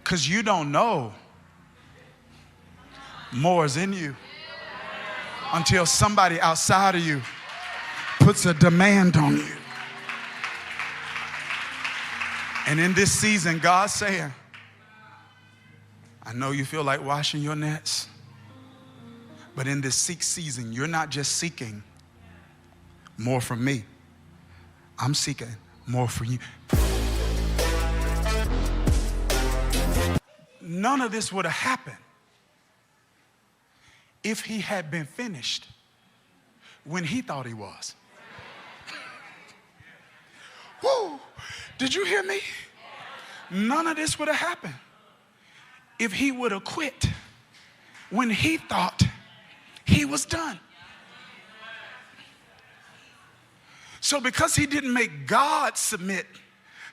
Because you don't know more is in you until somebody outside of you puts a demand on you. And in this season, God's saying, I know you feel like washing your nets, but in this seek season, you're not just seeking more from me. I'm seeking more for you. None of this would have happened if he had been finished when he thought he was. Woo! Did you hear me? None of this would have happened if he would have quit when he thought he was done. So because he didn't make God submit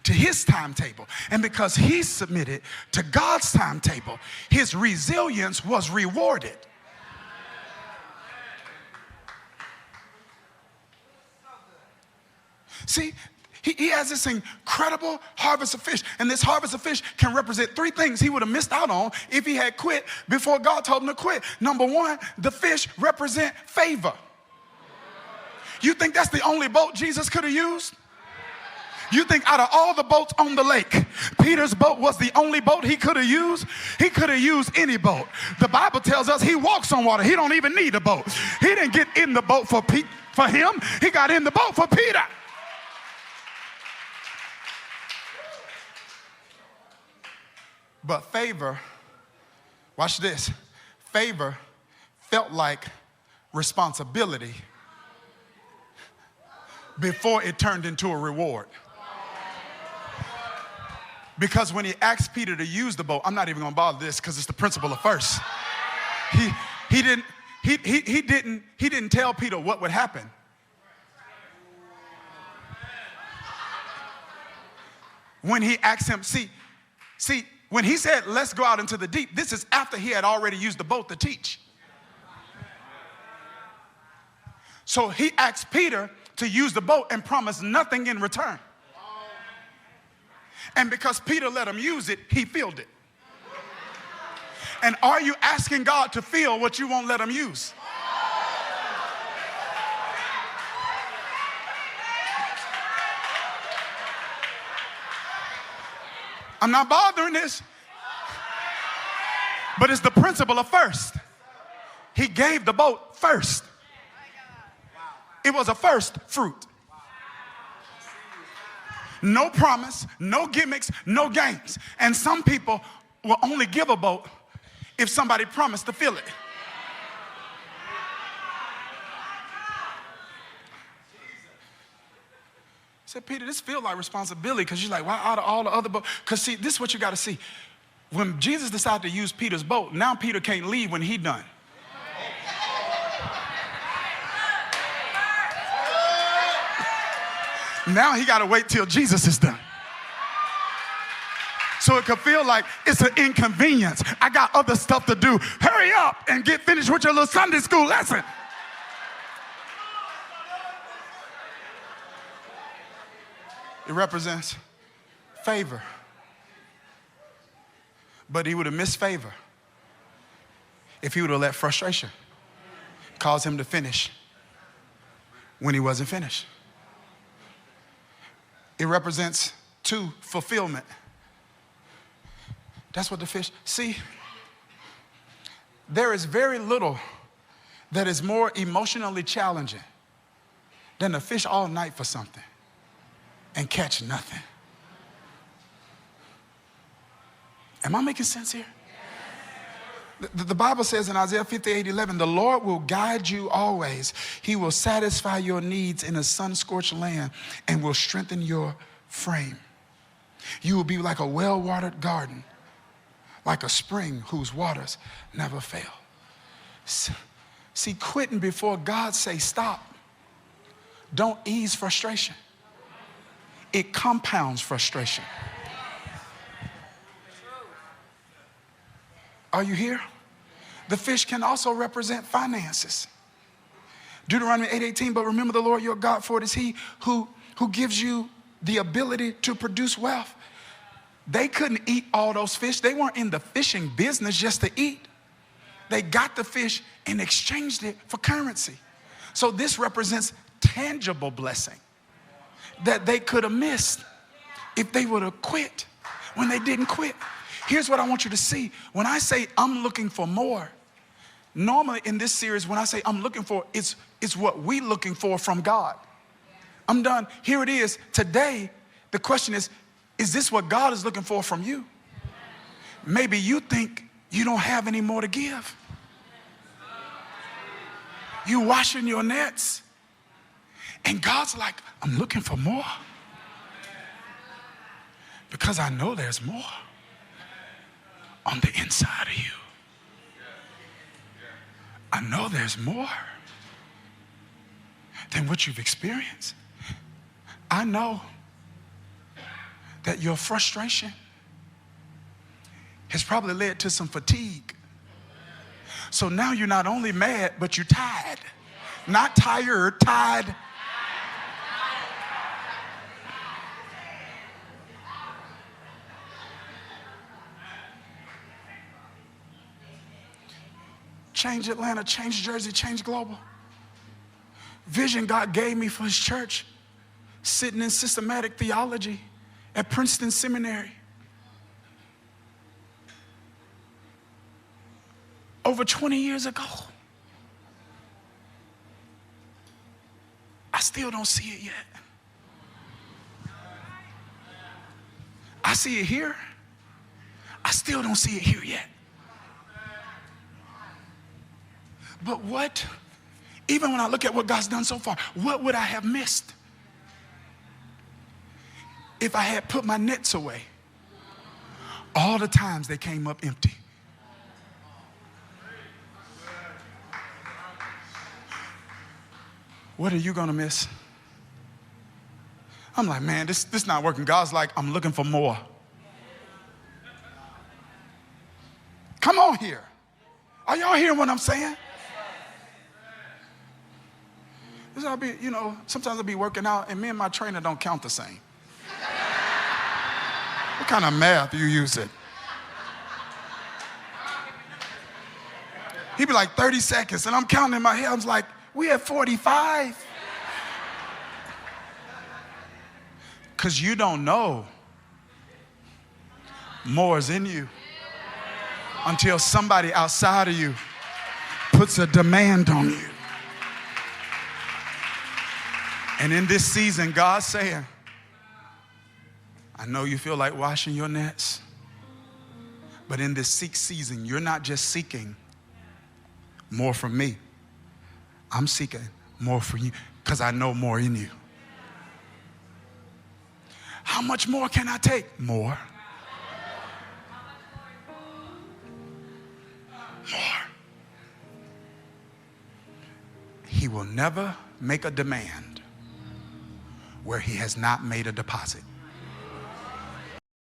to his timetable, and because he submitted to God's timetable, his resilience was rewarded. See, he has this incredible harvest of fish, and this harvest of fish can represent three things he would have missed out on if he had quit before God told him to quit. Number one, the fish represent favor. You think that's the only boat Jesus could have used? You think out of all the boats on the lake, Peter's boat was the only boat he could have used? He could have used any boat. The Bible tells us he walks on water. He don't even need a boat. He didn't get in the boat for him. He got in the boat for Peter. But favor, watch this, favor felt like responsibility before it turned into a reward. Because when he asked Peter to use the boat, I'm not even going to bother this because it's the principle of first. He didn't tell Peter what would happen. When he asked him, see, when he said, let's go out into the deep, this is after he had already used the boat to teach. So he asked Peter to use the boat and promised nothing in return. And because Peter let him use it, he filled it. And are you asking God to fill what you won't let him use? I'm not bothering this, but it's the principle of first. He gave the boat first. It was a first fruit. No promise, no gimmicks, no games. And some people will only give a boat if somebody promised to fill it. I said, Peter, this feels like responsibility because you're like, why out of all the other boats? Because see, this is what you got to see. When Jesus decided to use Peter's boat, now Peter can't leave when he's done. Now he got to wait till Jesus is done. So it could feel like it's an inconvenience. I got other stuff to do. Hurry up and get finished with your little Sunday school lesson. It represents favor. But he would have missed favor if he would have let frustration cause him to finish when he wasn't finished. It represents two, fulfillment. That's what the fish, see, there is very little that is more emotionally challenging than to fish all night for something and catch nothing. Am I making sense here? The Bible says in Isaiah 58:11, the Lord will guide you always. He will satisfy your needs in a sun-scorched land and will strengthen your frame. You will be like a well-watered garden, like a spring whose waters never fail. See, quitting before God says stop don't ease frustration. It compounds frustration. Are you here? The fish can also represent finances. Deuteronomy 8:18, but remember the Lord your God, for it is he who gives you the ability to produce wealth. They couldn't eat all those fish. They weren't in the fishing business just to eat. They got the fish and exchanged it for currency. So this represents tangible blessing that they could have missed if they would have quit when they didn't quit. Here's what I want you to see. When I say I'm looking for more, normally in this series, when I say I'm looking for, it's what we looking for from God. I'm done. Here it is. Today, the question is this what God is looking for from you? Maybe you think you don't have any more to give. You washing your nets. And God's like, I'm looking for more. Because I know there's more on the inside of you. I know there's more than what you've experienced. I know that your frustration has probably led to some fatigue. So now you're not only mad, but you're tired. Not tired, tired. Change Atlanta, change Jersey, change global. Vision God gave me for his church, sitting in systematic theology at Princeton Seminary. Over 20 years ago. I still don't see it yet. I see it here. I still don't see it here yet. But what, even when I look at what God's done so far, what would I have missed if I had put my nets away all the times they came up empty? What are you gonna miss? I'm like, man, this not working. God's like, I'm looking for more. Come on here. Are y'all hearing what I'm saying? This I'll be, sometimes I'll be working out and me and my trainer don't count the same. What kind of math you using? He'd be like 30 seconds and I'm counting in my head. I was like, we at 45. Because you don't know more is in you until somebody outside of you puts a demand on you. And in this season, God's saying, I know you feel like washing your nets, but in this seek season, you're not just seeking more from me. I'm seeking more for you because I know more in you. How much more can I take? More. More. He will never make a demand where he has not made a deposit.